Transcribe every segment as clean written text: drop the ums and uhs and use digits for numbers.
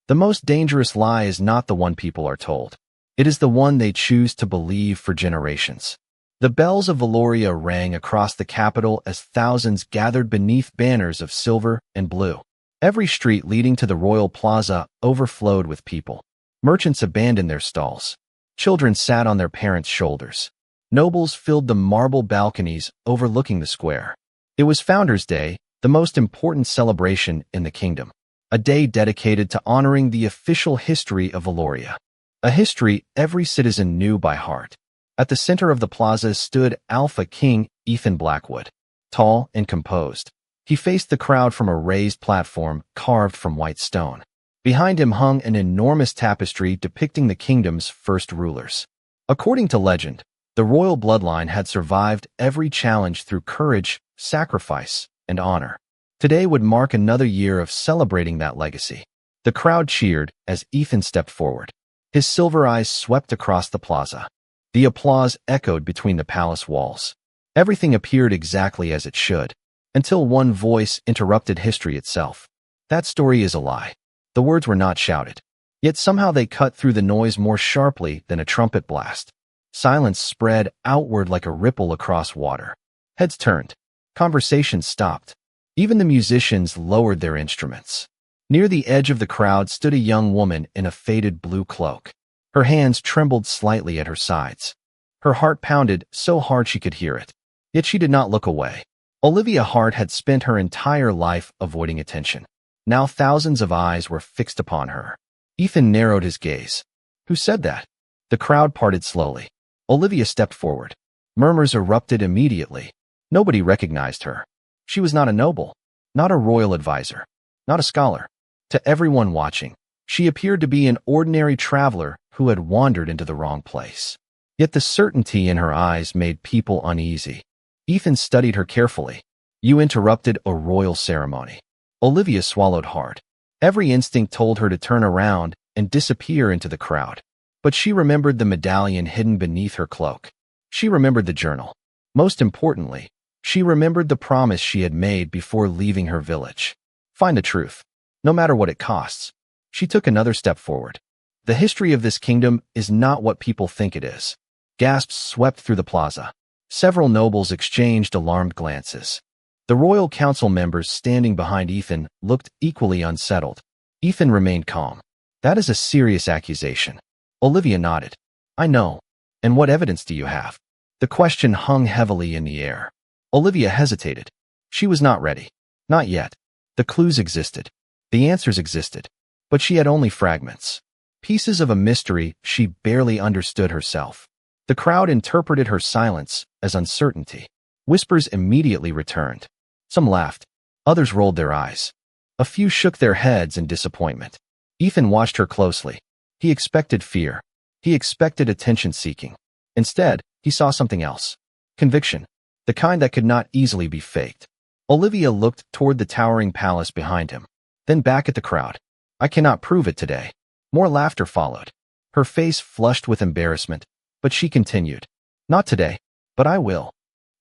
The most dangerous lie is not the one people are told. It is the one they choose to believe for generations. The bells of Valoria rang across the capital as thousands gathered beneath banners of silver and blue. Every street leading to the royal plaza overflowed with people. Merchants abandoned their stalls. Children sat on their parents' shoulders. Nobles filled the marble balconies overlooking the square. It was Founders' Day, the most important celebration in the kingdom. A day dedicated to honoring the official history of Valoria. A history every citizen knew by heart. At the center of the plaza stood Alpha King Ethan Blackwood. Tall and composed, he faced the crowd from a raised platform carved from white stone. Behind him hung an enormous tapestry depicting the kingdom's first rulers. According to legend, the royal bloodline had survived every challenge through courage, sacrifice, and honor. Today would mark another year of celebrating that legacy. The crowd cheered as Ethan stepped forward. His silver eyes swept across the plaza. The applause echoed between the palace walls. Everything appeared exactly as it should, until one voice interrupted history itself. That story is a lie. The words were not shouted. Yet somehow they cut through the noise more sharply than a trumpet blast. Silence spread outward like a ripple across water. Heads turned. Conversations stopped. Even the musicians lowered their instruments. Near the edge of the crowd stood a young woman in a faded blue cloak. Her hands trembled slightly at her sides. Her heart pounded so hard she could hear it. Yet she did not look away. Olivia Hart had spent her entire life avoiding attention. Now thousands of eyes were fixed upon her. Ethan narrowed his gaze. Who said that? The crowd parted slowly. Olivia stepped forward. Murmurs erupted immediately. Nobody recognized her. She was not a noble, not a royal advisor, not a scholar. To everyone watching, she appeared to be an ordinary traveler who had wandered into the wrong place. Yet the certainty in her eyes made people uneasy. Ethan studied her carefully. You interrupted a royal ceremony. Olivia swallowed hard. Every instinct told her to turn around and disappear into the crowd. But she remembered the medallion hidden beneath her cloak. She remembered the journal. Most importantly, she remembered the promise she had made before leaving her village. Find the truth, no matter what it costs. She took another step forward. The history of this kingdom is not what people think it is. Gasps swept through the plaza. Several nobles exchanged alarmed glances. The royal council members standing behind Ethan looked equally unsettled. Ethan remained calm. That is a serious accusation. Olivia nodded. I know. And what evidence do you have? The question hung heavily in the air. Olivia hesitated. She was not ready. Not yet. The clues existed. The answers existed. But she had only fragments. Pieces of a mystery she barely understood herself. The crowd interpreted her silence as uncertainty. Whispers immediately returned. Some laughed. Others rolled their eyes. A few shook their heads in disappointment. Ethan watched her closely. He expected fear. He expected attention-seeking. Instead, he saw something else. Conviction. The kind that could not easily be faked. Olivia looked toward the towering palace behind him, then back at the crowd. I cannot prove it today. More laughter followed. Her face flushed with embarrassment, but she continued. Not today, but I will.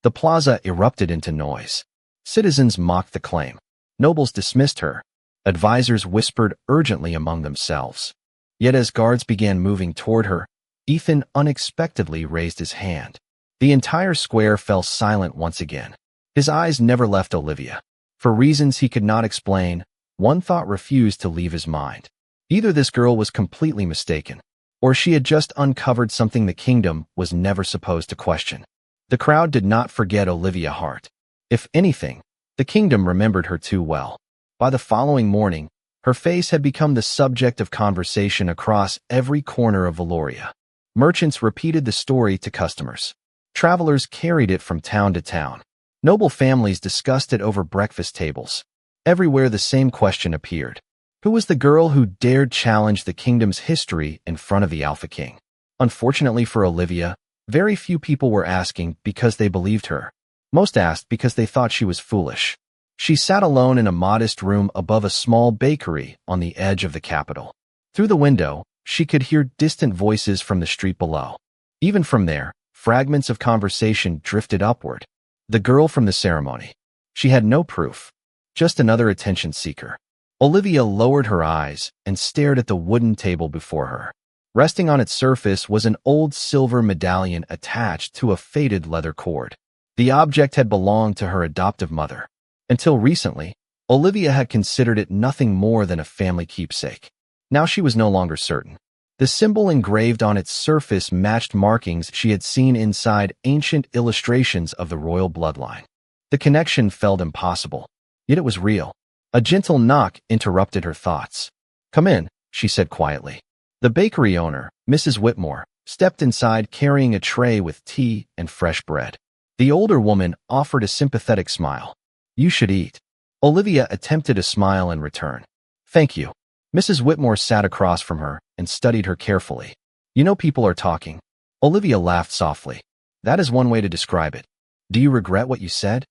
The plaza erupted into noise. Citizens mocked the claim. Nobles dismissed her. Advisors whispered urgently among themselves. Yet as guards began moving toward her, Ethan unexpectedly raised his hand. The entire square fell silent once again. His eyes never left Olivia. For reasons he could not explain, one thought refused to leave his mind. Either this girl was completely mistaken, or she had just uncovered something the kingdom was never supposed to question. The crowd did not forget Olivia Hart. If anything, the kingdom remembered her too well. By the following morning, her face had become the subject of conversation across every corner of Valoria. Merchants repeated the story to customers. Travelers carried it from town to town. Noble families discussed it over breakfast tables. Everywhere the same question appeared. Who was the girl who dared challenge the kingdom's history in front of the Alpha King? Unfortunately for Olivia, very few people were asking because they believed her. Most asked because they thought she was foolish. She sat alone in a modest room above a small bakery on the edge of the capital. Through the window, she could hear distant voices from the street below. Even from there, fragments of conversation drifted upward. The girl from the ceremony. She had no proof. Just another attention seeker. Olivia lowered her eyes and stared at the wooden table before her. Resting on its surface was an old silver medallion attached to a faded leather cord. The object had belonged to her adoptive mother. Until recently, Olivia had considered it nothing more than a family keepsake. Now she was no longer certain. The symbol engraved on its surface matched markings she had seen inside ancient illustrations of the royal bloodline. The connection felt impossible, yet it was real. A gentle knock interrupted her thoughts. "Come in," she said quietly. The bakery owner, Mrs. Whitmore, stepped inside carrying a tray with tea and fresh bread. The older woman offered a sympathetic smile. "You should eat." Olivia attempted a smile in return. "Thank you." Mrs. Whitmore sat across from her and studied her carefully. "You know people are talking." Olivia laughed softly. "That is one way to describe it. Do you regret what you said?"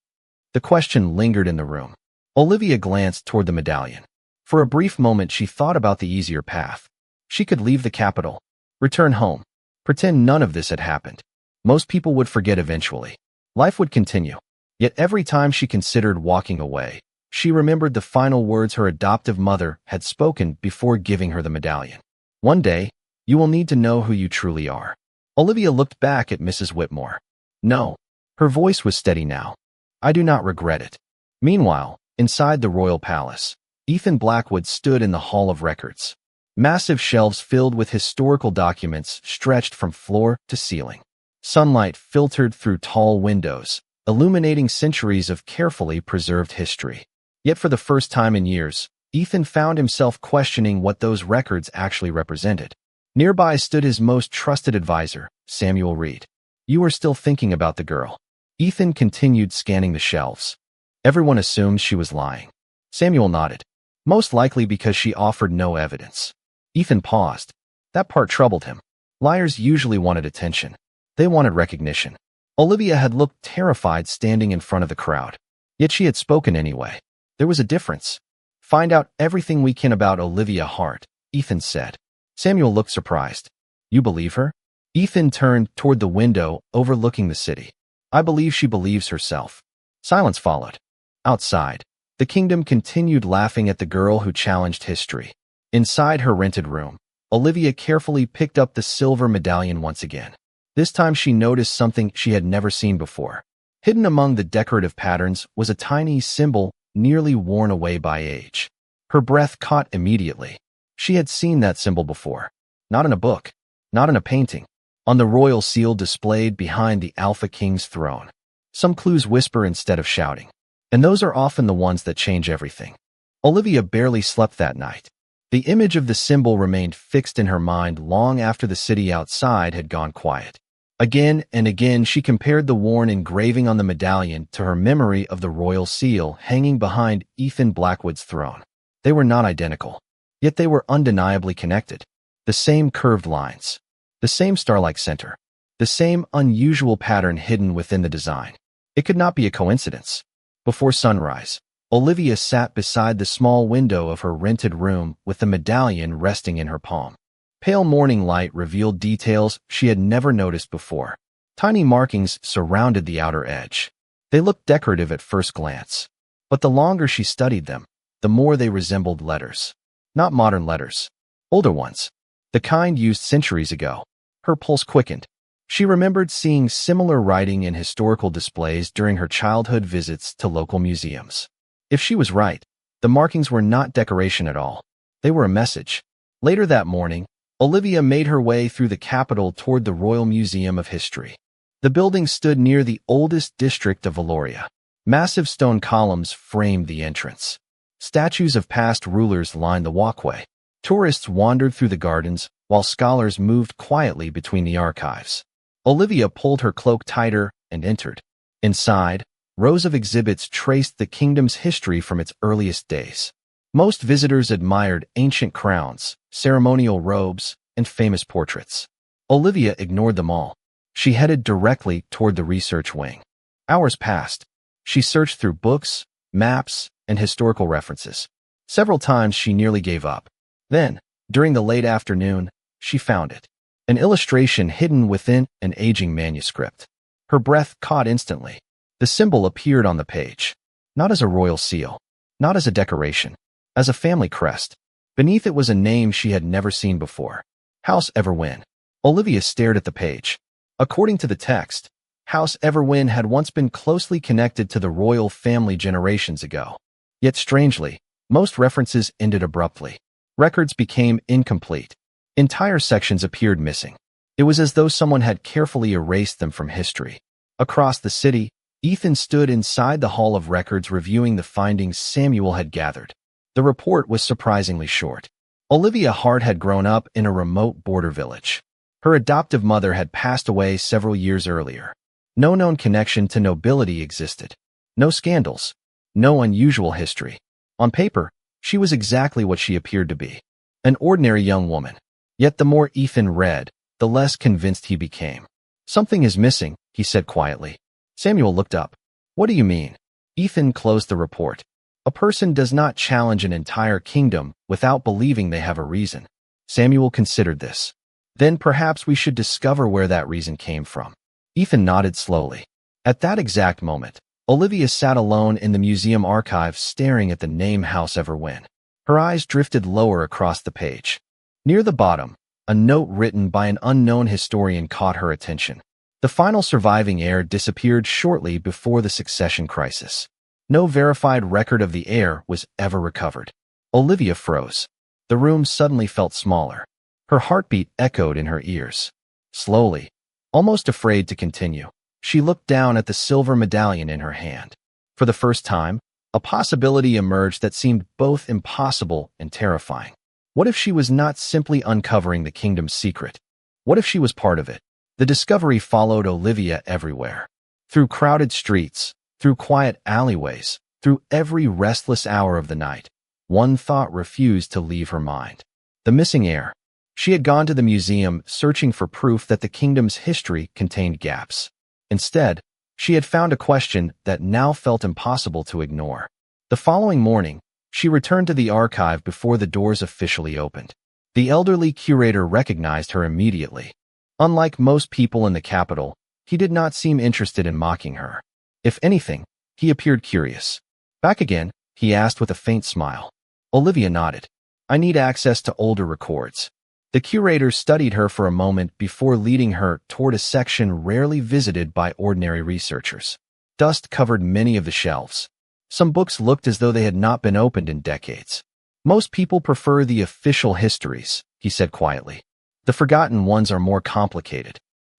The question lingered in the room. Olivia glanced toward the medallion. For a brief moment she thought about the easier path. She could leave the capital, return home, pretend none of this had happened. Most people would forget eventually. Life would continue. Yet every time she considered walking away, she remembered the final words her adoptive mother had spoken before giving her the medallion. "One day, you will need to know who you truly are." Olivia looked back at Mrs. Whitmore. "No." Her voice was steady now. "I do not regret it." Meanwhile, inside the royal palace, Ethan Blackwood stood in the Hall of Records. Massive shelves filled with historical documents stretched from floor to ceiling. Sunlight filtered through tall windows, illuminating centuries of carefully preserved history. Yet for the first time in years, Ethan found himself questioning what those records actually represented. Nearby stood his most trusted advisor, Samuel Reed. "You are still thinking about the girl." Ethan continued scanning the shelves. Everyone assumed she was lying. Samuel nodded. "Most likely because she offered no evidence." Ethan paused. That part troubled him. Liars usually wanted attention. They wanted recognition. Olivia had looked terrified standing in front of the crowd. Yet she had spoken anyway. There was a difference. "Find out everything we can about Olivia Hart," Ethan said. Samuel looked surprised. "You believe her?" Ethan turned toward the window overlooking the city. "I believe she believes herself." Silence followed. Outside, the kingdom continued laughing at the girl who challenged history. Inside her rented room, Olivia carefully picked up the silver medallion once again. This time she noticed something she had never seen before. Hidden among the decorative patterns was a tiny symbol nearly worn away by age. Her breath caught immediately. She had seen that symbol before. Not in a book, not in a painting. On the royal seal displayed behind the Alpha King's throne. Some clues whisper instead of shouting. And those are often the ones that change everything. Olivia barely slept that night. The image of the symbol remained fixed in her mind long after the city outside had gone quiet. Again and again she compared the worn engraving on the medallion to her memory of the royal seal hanging behind Ethan Blackwood's throne. They were not identical, yet they were undeniably connected. The same curved lines, the same star-like center, the same unusual pattern hidden within the design. It could not be a coincidence. Before sunrise, Olivia sat beside the small window of her rented room with the medallion resting in her palm. Pale morning light revealed details she had never noticed before. Tiny markings surrounded the outer edge. They looked decorative at first glance, but the longer she studied them, the more they resembled letters. Not modern letters, older ones, the kind used centuries ago. Her pulse quickened. She remembered seeing similar writing in historical displays during her childhood visits to local museums. If she was right, the markings were not decoration at all. They were a message. Later that morning, Olivia made her way through the capital toward the Royal Museum of History. The building stood near the oldest district of Valoria. Massive stone columns framed the entrance. Statues of past rulers lined the walkway. Tourists wandered through the gardens, while scholars moved quietly between the archives. Olivia pulled her cloak tighter and entered. Inside, rows of exhibits traced the kingdom's history from its earliest days. Most visitors admired ancient crowns, ceremonial robes, and famous portraits. Olivia ignored them all. She headed directly toward the research wing. Hours passed. She searched through books, maps, and historical references. Several times she nearly gave up. Then, during the late afternoon, she found it. An illustration hidden within an aging manuscript. Her breath caught instantly. The symbol appeared on the page. Not as a royal seal. Not as a decoration. as a family crest. Beneath it was a name she had never seen before. House Everwin. Olivia stared at the page. According to the text, House Everwin had once been closely connected to the royal family generations ago. Yet strangely, most references ended abruptly. Records became incomplete. Entire sections appeared missing. It was as though someone had carefully erased them from history. Across the city, Ethan stood inside the Hall of Records reviewing the findings Samuel had gathered. The report was surprisingly short. Olivia Hart had grown up in a remote border village. Her adoptive mother had passed away several years earlier. No known connection to nobility existed. No scandals. No unusual history. On paper, she was exactly what she appeared to be. An ordinary young woman. Yet the more Ethan read, the less convinced he became. Something is missing, he said quietly. Samuel looked up. What do you mean? Ethan closed the report. A person does not challenge an entire kingdom without believing they have a reason. Samuel considered this. Then perhaps we should discover where that reason came from. Ethan nodded slowly. At that exact moment, Olivia sat alone in the museum archive staring at the name House Everwin. Her eyes drifted lower across the page. Near the bottom, a note written by an unknown historian caught her attention. The final surviving heir disappeared shortly before the succession crisis. No verified record of the heir was ever recovered. Olivia froze. The room suddenly felt smaller. Her heartbeat echoed in her ears. Slowly, almost afraid to continue, she looked down at the silver medallion in her hand. For the first time, a possibility emerged that seemed both impossible and terrifying. What if she was not simply uncovering the kingdom's secret? What if she was part of it? The discovery followed Olivia everywhere. Through crowded streets, through quiet alleyways, through every restless hour of the night. One thought refused to leave her mind. The missing heir. She had gone to the museum searching for proof that the kingdom's history contained gaps. Instead, she had found a question that now felt impossible to ignore. The following morning, she returned to the archive before the doors officially opened. The elderly curator recognized her immediately. Unlike most people in the capital, he did not seem interested in mocking her. If anything, he appeared curious. Back again, he asked with a faint smile. Olivia nodded. I need access to older records. The curator studied her for a moment before leading her toward a section rarely visited by ordinary researchers. Dust covered many of the shelves. Some books looked as though they had not been opened in decades. Most people prefer the official histories, he said quietly. The forgotten ones are more complicated.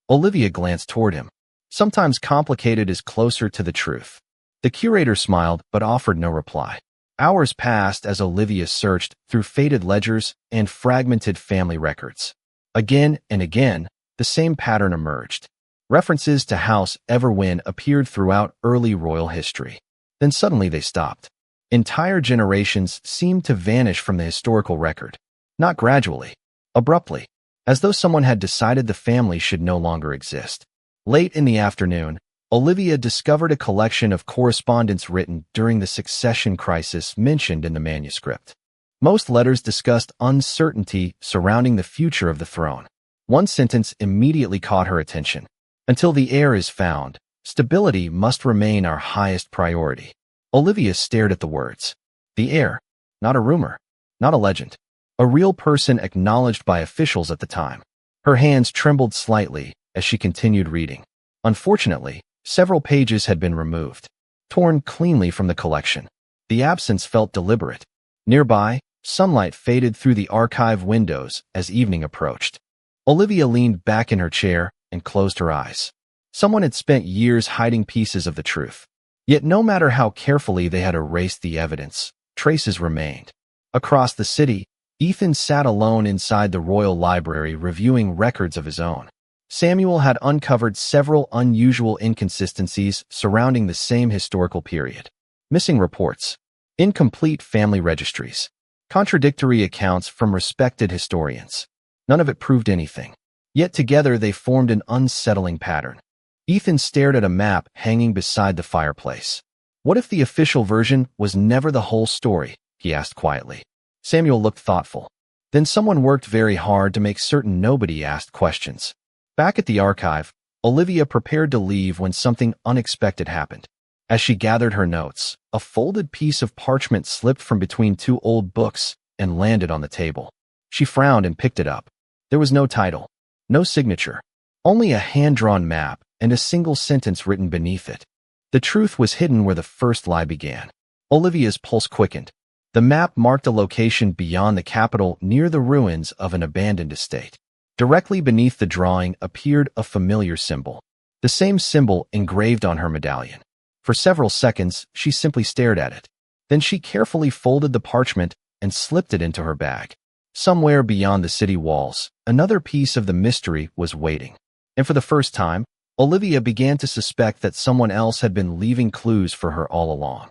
Olivia glanced toward him. Sometimes complicated is closer to the truth. The curator smiled but offered no reply. Hours passed as Olivia searched through faded ledgers and fragmented family records. Again and again, the same pattern emerged. References to House Everwin appeared throughout early royal history. Then suddenly they stopped. Entire generations seemed to vanish from the historical record. Not gradually, abruptly, as though someone had decided the family should no longer exist. Late in the afternoon, Olivia discovered a collection of correspondence written during the succession crisis mentioned in the manuscript. Most letters discussed uncertainty surrounding the future of the throne. One sentence immediately caught her attention. Until the heir is found, stability must remain our highest priority. Olivia stared at the words. The heir, not a rumor, not a legend. A real person acknowledged by officials at the time. Her hands trembled slightly as she continued reading. Unfortunately, several pages had been removed, torn cleanly from the collection. The absence felt deliberate. Nearby, sunlight faded through the archive windows as evening approached. Olivia leaned back in her chair and closed her eyes. Someone had spent years hiding pieces of the truth. Yet no matter how carefully they had erased the evidence, traces remained. Across the city, Ethan sat alone inside the royal library reviewing records of his own. Samuel had uncovered several unusual inconsistencies surrounding the same historical period. Missing reports, incomplete family registries, contradictory accounts from respected historians. None of it proved anything. Yet together they formed an unsettling pattern. Ethan stared at a map hanging beside the fireplace. What if the official version was never the whole story? He asked quietly. Samuel looked thoughtful. Then someone worked very hard to make certain nobody asked questions. Back at the archive, Olivia prepared to leave when something unexpected happened. As she gathered her notes, a folded piece of parchment slipped from between two old books and landed on the table. She frowned and picked it up. There was no title, no signature, only a hand-drawn map and a single sentence written beneath it. The truth was hidden where the first lie began. Olivia's pulse quickened. The map marked a location beyond the capital near the ruins of an abandoned estate. Directly beneath the drawing appeared a familiar symbol, the same symbol engraved on her medallion. For several seconds, she simply stared at it. Then she carefully folded the parchment and slipped it into her bag. Somewhere beyond the city walls, another piece of the mystery was waiting. And for the first time, Olivia began to suspect that someone else had been leaving clues for her all along.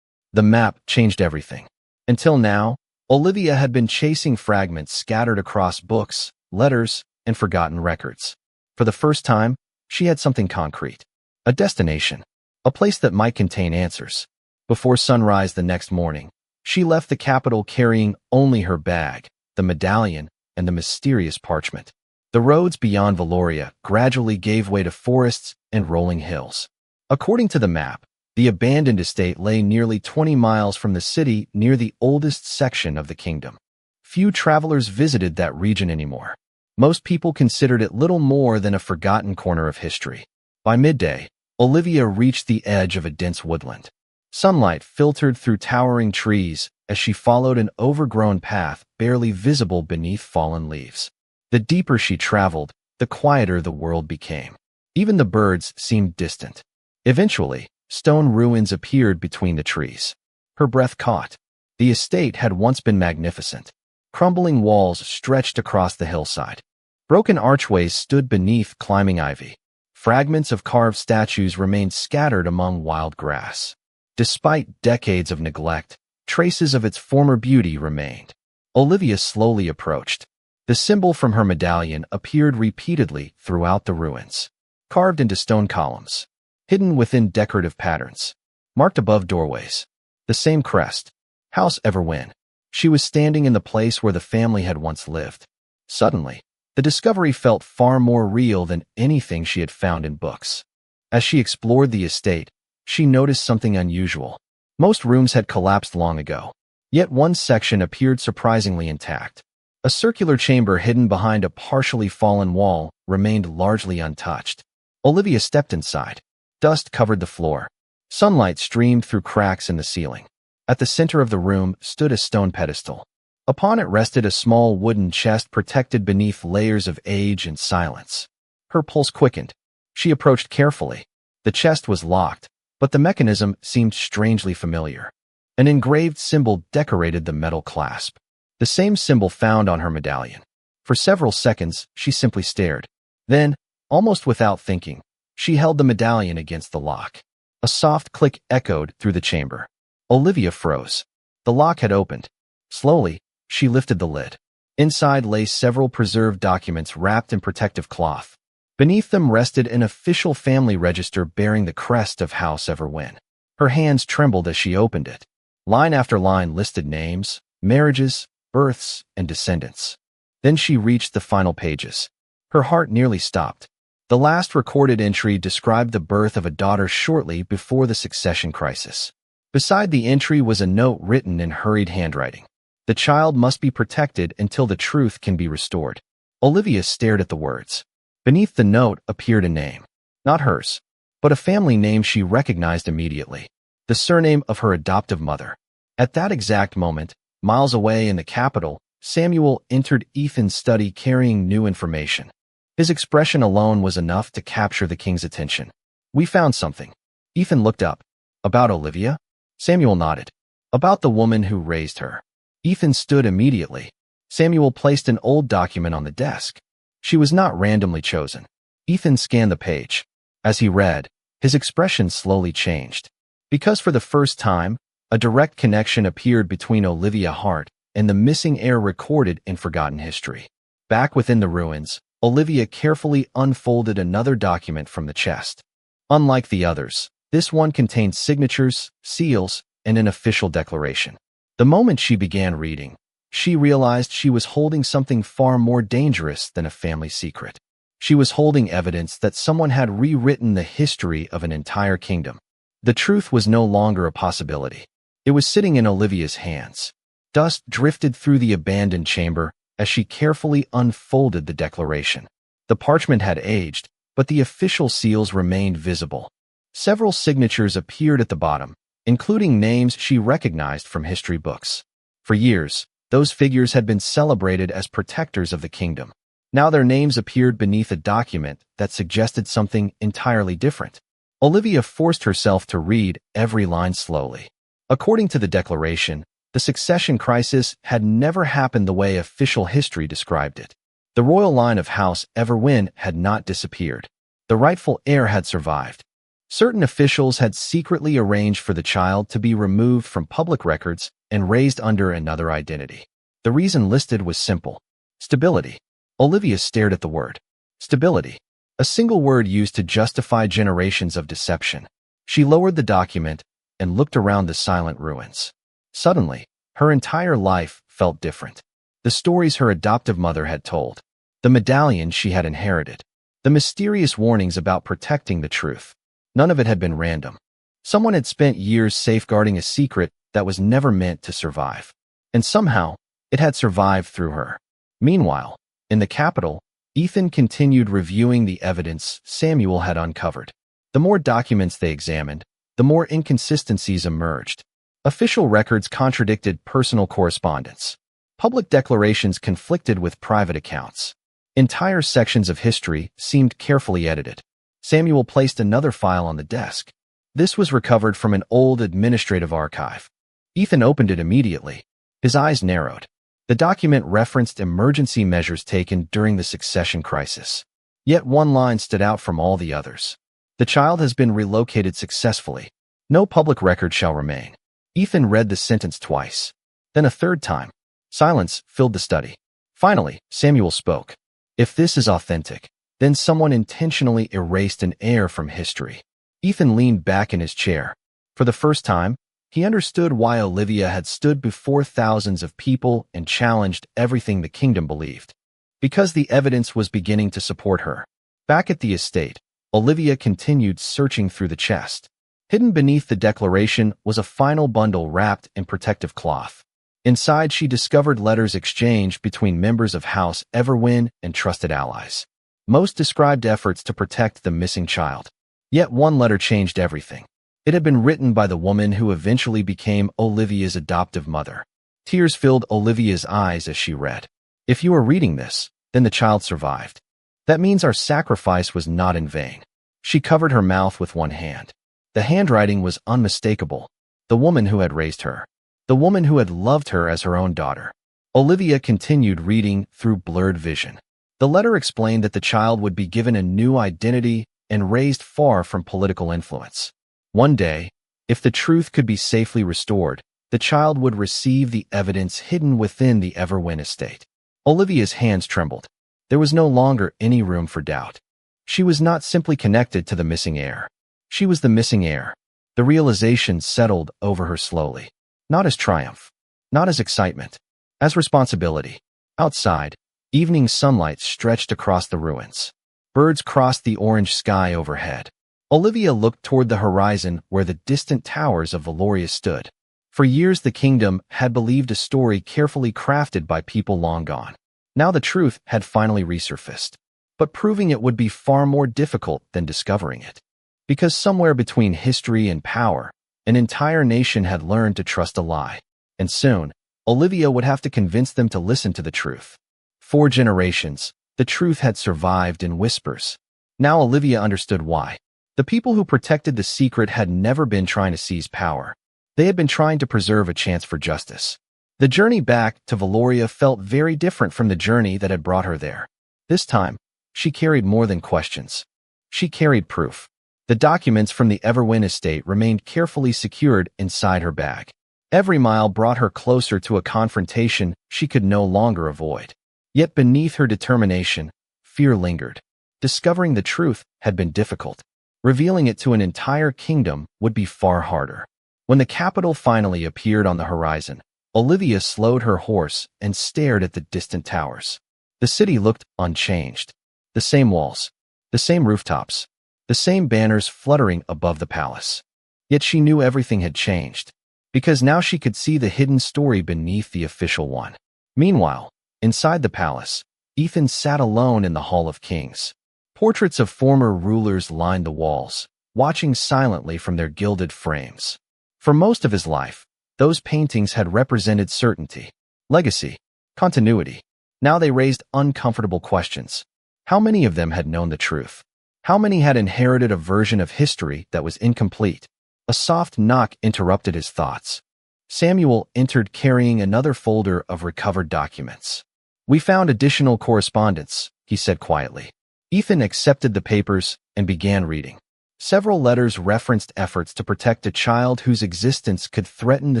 The map changed everything. Until now, Olivia had been chasing fragments scattered across books, letters, and forgotten records. For the first time, she had something concrete. A destination. A place that might contain answers. Before sunrise the next morning, she left the capital carrying only her bag, the medallion, and the mysterious parchment. The roads beyond Valoria gradually gave way to forests and rolling hills. According to the map, the abandoned estate lay nearly 20 miles from the city near the oldest section of the kingdom. Few travelers visited that region anymore. Most people considered it little more than a forgotten corner of history. By midday, Olivia reached the edge of a dense woodland. Sunlight filtered through towering trees as she followed an overgrown path barely visible beneath fallen leaves. The deeper she traveled, the quieter the world became. Even the birds seemed distant. Eventually, stone ruins appeared between the trees. Her breath caught. The estate had once been magnificent. Crumbling walls stretched across the hillside. Broken archways stood beneath climbing ivy. Fragments of carved statues remained scattered among wild grass. Despite decades of neglect, traces of its former beauty remained. Olivia slowly approached. The symbol from her medallion appeared repeatedly throughout the ruins, carved into stone columns, hidden within decorative patterns, marked above doorways. The same crest, House Everwin. She was standing in the place where the family had once lived. Suddenly, the discovery felt far more real than anything she had found in books. As she explored the estate, she noticed something unusual. Most rooms had collapsed long ago, yet one section appeared surprisingly intact. A circular chamber hidden behind a partially fallen wall remained largely untouched. Olivia stepped inside. Dust covered the floor. Sunlight streamed through cracks in the ceiling. At the center of the room stood a stone pedestal. Upon it rested a small wooden chest protected beneath layers of age and silence. Her pulse quickened. She approached carefully. The chest was locked, but the mechanism seemed strangely familiar. An engraved symbol decorated the metal clasp. The same symbol found on her medallion. For several seconds, she simply stared. Then, almost without thinking, she held the medallion against the lock. A soft click echoed through the chamber. Olivia froze. The lock had opened. Slowly, she lifted the lid. Inside lay several preserved documents wrapped in protective cloth. Beneath them rested an official family register bearing the crest of House Everwin. Her hands trembled as she opened it. Line after line listed names, marriages, births, and descendants. Then she reached the final pages. Her heart nearly stopped. The last recorded entry described the birth of a daughter shortly before the succession crisis. Beside the entry was a note written in hurried handwriting. The child must be protected until the truth can be restored. Olivia stared at the words. Beneath the note appeared a name. Not hers, but a family name she recognized immediately. The surname of her adoptive mother. At that exact moment, miles away in the capital, Samuel entered Ethan's study carrying new information. His expression alone was enough to capture the king's attention. We found something. Ethan looked up. About Olivia? Samuel nodded. About the woman who raised her. Ethan stood immediately. Samuel placed an old document on the desk. She was not randomly chosen. Ethan scanned the page. As he read, his expression slowly changed. Because for the first time, a direct connection appeared between Olivia Hart and the missing heir recorded in forgotten history. Back within the ruins, Olivia carefully unfolded another document from the chest. Unlike the others, this one contained signatures, seals, and an official declaration. The moment she began reading, she realized she was holding something far more dangerous than a family secret. She was holding evidence that someone had rewritten the history of an entire kingdom. The truth was no longer a possibility. It was sitting in Olivia's hands. Dust drifted through the abandoned chamber as she carefully unfolded the declaration. The parchment had aged, but the official seals remained visible. Several signatures appeared at the bottom, including names she recognized from history books. For years, those figures had been celebrated as protectors of the kingdom. Now their names appeared beneath a document that suggested something entirely different. Olivia forced herself to read every line slowly. According to the declaration, the succession crisis had never happened the way official history described it. The royal line of House Everwin had not disappeared. The rightful heir had survived. Certain officials had secretly arranged for the child to be removed from public records and raised under another identity. The reason listed was simple: stability. Olivia stared at the word stability, a single word used to justify generations of deception. She lowered the document and looked around the silent ruins. Suddenly, her entire life felt different. The stories her adoptive mother had told, the medallion she had inherited, the mysterious warnings about protecting the truth. None of it had been random. Someone had spent years safeguarding a secret that was never meant to survive. And somehow, it had survived through her. Meanwhile, in the capital, Ethan continued reviewing the evidence Samuel had uncovered. The more documents they examined, the more inconsistencies emerged. Official records contradicted personal correspondence. Public declarations conflicted with private accounts. Entire sections of history seemed carefully edited. Samuel placed another file on the desk. This was recovered from an old administrative archive. Ethan opened it immediately. His eyes narrowed. The document referenced emergency measures taken during the succession crisis. Yet one line stood out from all the others. The child has been relocated successfully. No public record shall remain. Ethan read the sentence twice. Then a third time. Silence filled the study. Finally, Samuel spoke. If this is authentic, then someone intentionally erased an heir from history. Ethan leaned back in his chair. For the first time, he understood why Olivia had stood before thousands of people and challenged everything the kingdom believed. Because the evidence was beginning to support her. Back at the estate, Olivia continued searching through the chest. Hidden beneath the declaration was a final bundle wrapped in protective cloth. Inside, she discovered letters exchanged between members of House Everwin and trusted allies. Most described efforts to protect the missing child. Yet one letter changed everything. It had been written by the woman who eventually became Olivia's adoptive mother. Tears filled Olivia's eyes as she read. If you are reading this, then the child survived. That means our sacrifice was not in vain. She covered her mouth with one hand. The handwriting was unmistakable. The woman who had raised her. The woman who had loved her as her own daughter. Olivia continued reading through blurred vision. The letter explained that the child would be given a new identity and raised far from political influence. One day, if the truth could be safely restored, the child would receive the evidence hidden within the Everwin estate. Olivia's hands trembled. There was no longer any room for doubt. She was not simply connected to the missing heir. She was the missing heir. The realization settled over her slowly. Not as triumph. Not as excitement. As responsibility. Outside, evening sunlight stretched across the ruins. Birds crossed the orange sky overhead. Olivia looked toward the horizon where the distant towers of Valoria stood. For years the kingdom had believed a story carefully crafted by people long gone. Now the truth had finally resurfaced. But proving it would be far more difficult than discovering it. Because somewhere between history and power, an entire nation had learned to trust a lie. And soon, Olivia would have to convince them to listen to the truth. 4 generations, the truth had survived in whispers. Now Olivia understood why. The people who protected the secret had never been trying to seize power. They had been trying to preserve a chance for justice. The journey back to Valoria felt very different from the journey that had brought her there. This time, she carried more than questions. She carried proof. The documents from the Everwin estate remained carefully secured inside her bag. Every mile brought her closer to a confrontation she could no longer avoid. Yet beneath her determination, fear lingered. Discovering the truth had been difficult. Revealing it to an entire kingdom would be far harder. When the capital finally appeared on the horizon, Olivia slowed her horse and stared at the distant towers. The city looked unchanged. The same walls, the same rooftops, the same banners fluttering above the palace. Yet she knew everything had changed, because now she could see the hidden story beneath the official one. Meanwhile, inside the palace, Ethan sat alone in the Hall of Kings. Portraits of former rulers lined the walls, watching silently from their gilded frames. For most of his life, those paintings had represented certainty, legacy, continuity. Now they raised uncomfortable questions. How many of them had known the truth? How many had inherited a version of history that was incomplete? A soft knock interrupted his thoughts. Samuel entered carrying another folder of recovered documents. "We found additional correspondence," he said quietly. Ethan accepted the papers and began reading. Several letters referenced efforts to protect a child whose existence could threaten the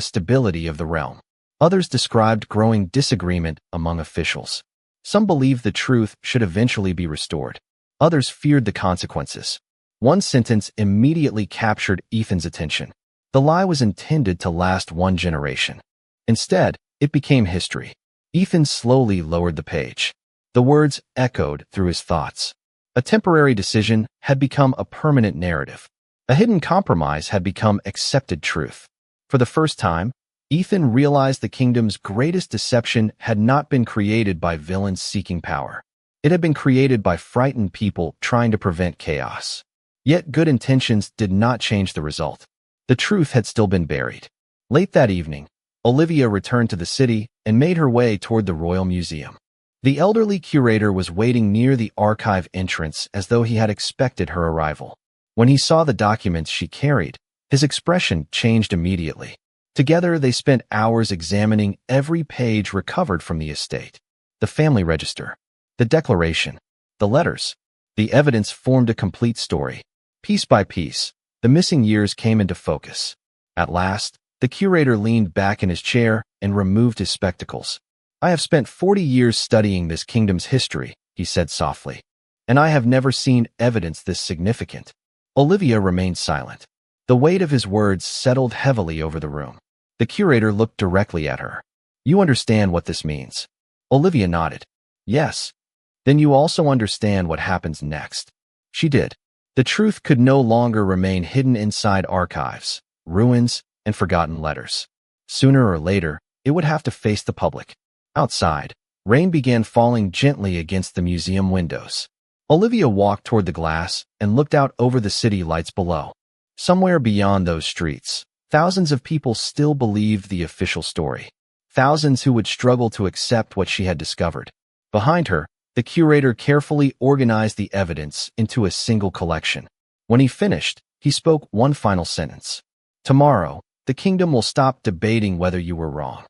stability of the realm. Others described growing disagreement among officials. Some believed the truth should eventually be restored. Others feared the consequences. One sentence immediately captured Ethan's attention. The lie was intended to last one generation. Instead, it became history. Ethan slowly lowered the page. The words echoed through his thoughts. A temporary decision had become a permanent narrative. A hidden compromise had become accepted truth. For the first time, Ethan realized the kingdom's greatest deception had not been created by villains seeking power. It had been created by frightened people trying to prevent chaos. Yet good intentions did not change the result. The truth had still been buried. Late that evening, Olivia returned to the city and made her way toward the Royal Museum. The elderly curator was waiting near the archive entrance as though he had expected her arrival. When he saw the documents she carried, his expression changed immediately. Together, they spent hours examining every page recovered from the estate. The family register, the declaration, the letters. The evidence formed a complete story. Piece by piece, the missing years came into focus. At last, the curator leaned back in his chair and removed his spectacles. "I have spent 40 years studying this kingdom's history," he said softly, "and I have never seen evidence this significant." Olivia remained silent. The weight of his words settled heavily over the room. The curator looked directly at her. "You understand what this means?" Olivia nodded. "Yes." "Then you also understand what happens next." She did. The truth could no longer remain hidden inside archives, ruins, and forgotten letters. Sooner or later, it would have to face the public. Outside, rain began falling gently against the museum windows. Olivia walked toward the glass and looked out over the city lights below. Somewhere beyond those streets, thousands of people still believed the official story. Thousands who would struggle to accept what she had discovered. Behind her, the curator carefully organized the evidence into a single collection. When he finished, he spoke one final sentence. "Tomorrow, the kingdom will stop debating whether you were wrong."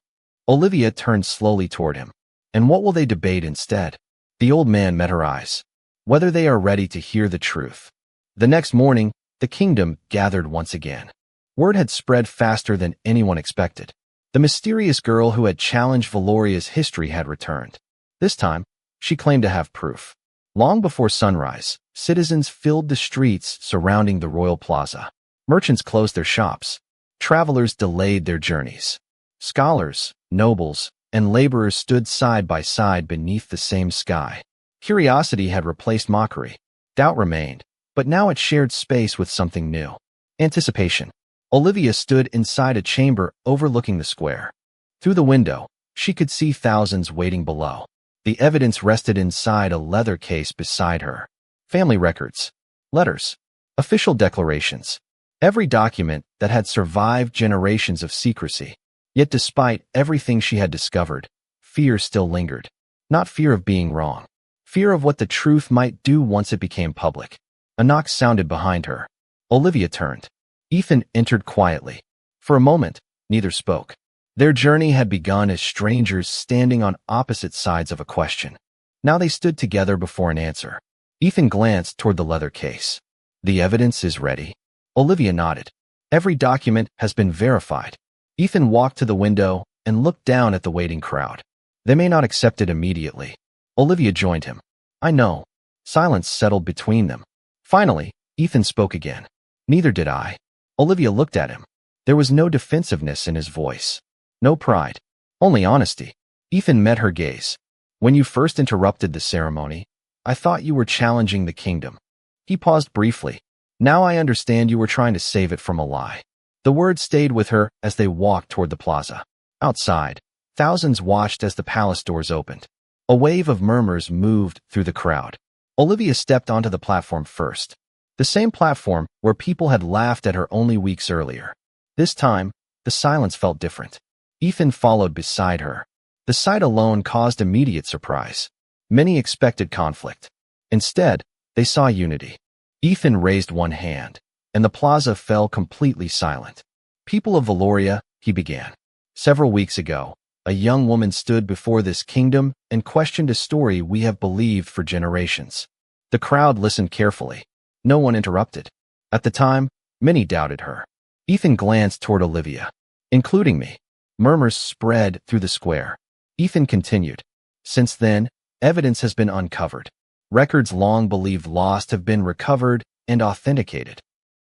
Olivia turned slowly toward him. "And what will they debate instead?" The old man met her eyes. "Whether they are ready to hear the truth." The next morning, the kingdom gathered once again. Word had spread faster than anyone expected. The mysterious girl who had challenged Valoria's history had returned. This time, she claimed to have proof. Long before sunrise, citizens filled the streets surrounding the royal plaza. Merchants closed their shops. Travelers delayed their journeys. Scholars, nobles, and laborers stood side by side beneath the same sky. Curiosity had replaced mockery. Doubt remained, but now it shared space with something new. Anticipation. Olivia stood inside a chamber overlooking the square. Through the window, she could see thousands waiting below. The evidence rested inside a leather case beside her. Family records, letters, official declarations, every document that had survived generations of secrecy. Yet despite everything she had discovered, fear still lingered. Not fear of being wrong. Fear of what the truth might do once it became public. A knock sounded behind her. Olivia turned. Ethan entered quietly. For a moment, neither spoke. Their journey had begun as strangers standing on opposite sides of a question. Now they stood together before an answer. Ethan glanced toward the leather case. "The evidence is ready." Olivia nodded. "Every document has been verified." Ethan walked to the window and looked down at the waiting crowd. "They may not accept it immediately." Olivia joined him. "I know." Silence settled between them. Finally, Ethan spoke again. "Neither did I." Olivia looked at him. There was no defensiveness in his voice. No pride. Only honesty. Ethan met her gaze. "When you first interrupted the ceremony, I thought you were challenging the kingdom." He paused briefly. "Now I understand you were trying to save it from a lie." The words stayed with her as they walked toward the plaza. Outside, thousands watched as the palace doors opened. A wave of murmurs moved through the crowd. Olivia stepped onto the platform first. The same platform where people had laughed at her only weeks earlier. This time, the silence felt different. Ethan followed beside her. The sight alone caused immediate surprise. Many expected conflict. Instead, they saw unity. Ethan raised one hand, and the plaza fell completely silent. "People of Valoria," he began. "Several weeks ago, a young woman stood before this kingdom and questioned a story we have believed for generations." The crowd listened carefully. No one interrupted. At the time, many doubted her. Ethan glanced toward Olivia. "Including me." Murmurs spread through the square. Ethan continued. "Since then, evidence has been uncovered. Records long believed lost have been recovered and authenticated."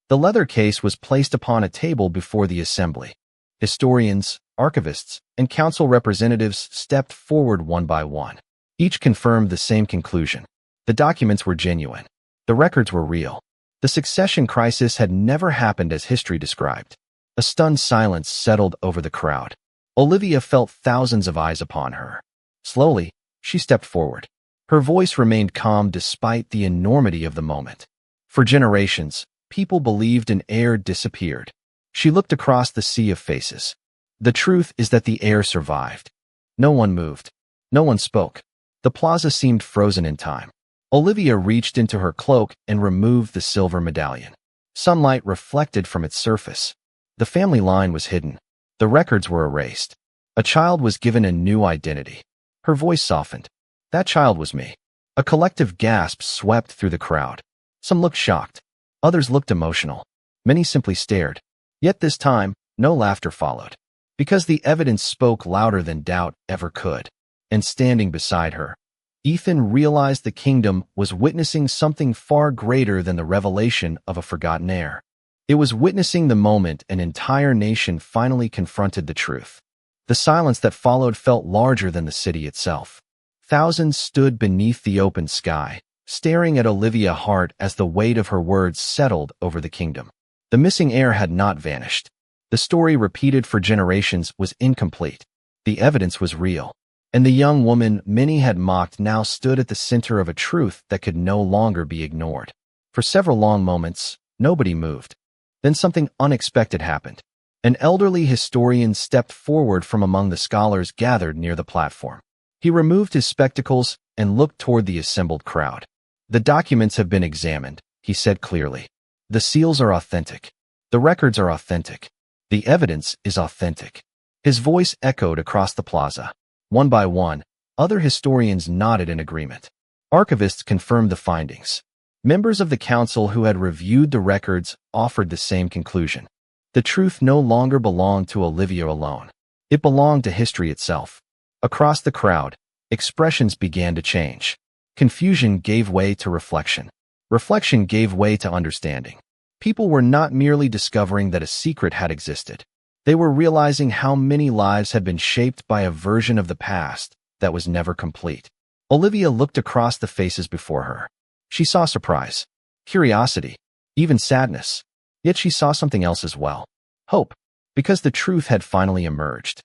The leather case was placed upon a table before the assembly. Historians, archivists, and council representatives stepped forward one by one. Each confirmed the same conclusion. The documents were genuine. The records were real. The succession crisis had never happened as history described. A stunned silence settled over the crowd. Olivia felt thousands of eyes upon her. Slowly, she stepped forward. Her voice remained calm despite the enormity of the moment. For generations, people believed an heir disappeared. She looked across the sea of faces. The truth is that the heir survived. No one moved. No one spoke. The plaza seemed frozen in time. Olivia reached into her cloak and removed the silver medallion. Sunlight reflected from its surface. The family line was hidden. The records were erased. A child was given a new identity. Her voice softened. "That child was me." A collective gasp swept through the crowd. Some looked shocked. Others looked emotional. Many simply stared. Yet this time, no laughter followed. Because the evidence spoke louder than doubt ever could. And standing beside her, Ethan realized the kingdom was witnessing something far greater than the revelation of a forgotten heir. It was witnessing the moment an entire nation finally confronted the truth. The silence that followed felt larger than the city itself. Thousands stood beneath the open sky, staring at Olivia Hart as the weight of her words settled over the kingdom. The missing heir had not vanished. The story repeated for generations was incomplete. The evidence was real. And the young woman many had mocked now stood at the center of a truth that could no longer be ignored. For several long moments, nobody moved. Then something unexpected happened. An elderly historian stepped forward from among the scholars gathered near the platform. He removed his spectacles and looked toward the assembled crowd. "The documents have been examined," he said clearly. "The seals are authentic. The records are authentic. The evidence is authentic." His voice echoed across the plaza. One by one, other historians nodded in agreement. Archivists confirmed the findings. Members of the council who had reviewed the records offered the same conclusion. The truth no longer belonged to Olivia alone. It belonged to history itself. Across the crowd, expressions began to change. Confusion gave way to reflection. Reflection gave way to understanding. People were not merely discovering that a secret had existed. They were realizing how many lives had been shaped by a version of the past that was never complete. Olivia looked across the faces before her. She saw surprise, curiosity, even sadness. Yet she saw something else as well. Hope, because the truth had finally emerged.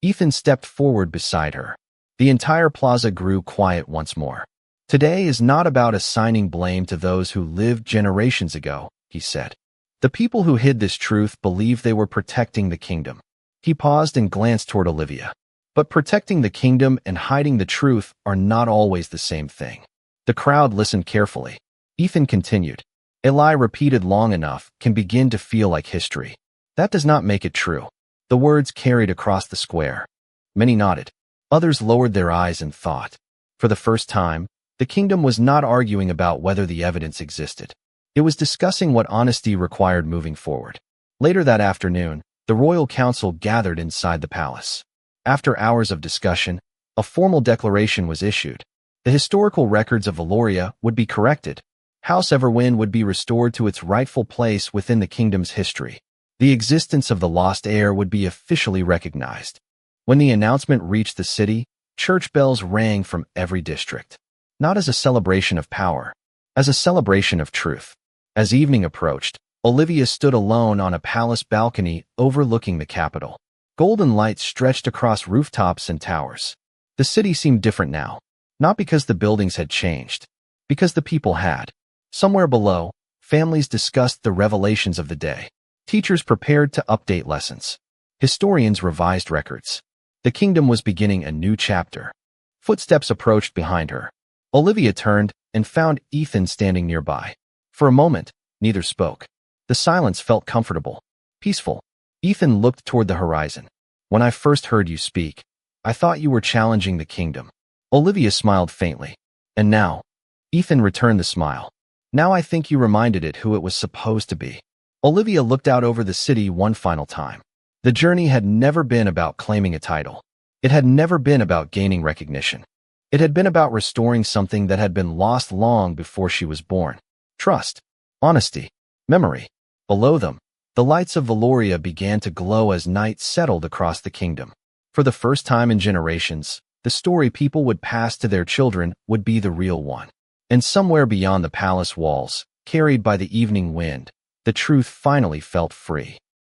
Ethan stepped forward beside her. The entire plaza grew quiet once more. "Today is not about assigning blame to those who lived generations ago," he said. "The people who hid this truth believed they were protecting the kingdom." He paused and glanced toward Olivia. But protecting the kingdom and hiding the truth are not always the same thing. The crowd listened carefully. Ethan continued. "A lie repeated long enough can begin to feel like history. That does not make it true." The words carried across the square. Many nodded. Others lowered their eyes in thought. For the first time, the kingdom was not arguing about whether the evidence existed. It was discussing what honesty required moving forward. Later that afternoon, the royal council gathered inside the palace. After hours of discussion, a formal declaration was issued. The historical records of Valoria would be corrected. House Everwyn would be restored to its rightful place within the kingdom's history. The existence of the lost heir would be officially recognized. When the announcement reached the city, church bells rang from every district. Not as a celebration of power, as a celebration of truth. As evening approached, Olivia stood alone on a palace balcony overlooking the capital. Golden lights stretched across rooftops and towers. The city seemed different now, not because the buildings had changed, because the people had. Somewhere below, families discussed the revelations of the day. Teachers prepared to update lessons. Historians revised records. The kingdom was beginning a new chapter. Footsteps approached behind her. Olivia turned and found Ethan standing nearby. For a moment, neither spoke. The silence felt comfortable, peaceful. Ethan looked toward the horizon. When I first heard you speak, I thought you were challenging the kingdom. Olivia smiled faintly. And now? Ethan returned the smile. Now I think you reminded it who it was supposed to be. Olivia looked out over the city one final time. The journey had never been about claiming a title. It had never been about gaining recognition. It had been about restoring something that had been lost long before she was born. Trust, honesty, memory. Below them, the lights of Valoria began to glow as night settled across the kingdom. For the first time in generations, the story people would pass to their children would be the real one. And somewhere beyond the palace walls, carried by the evening wind, the truth finally felt free.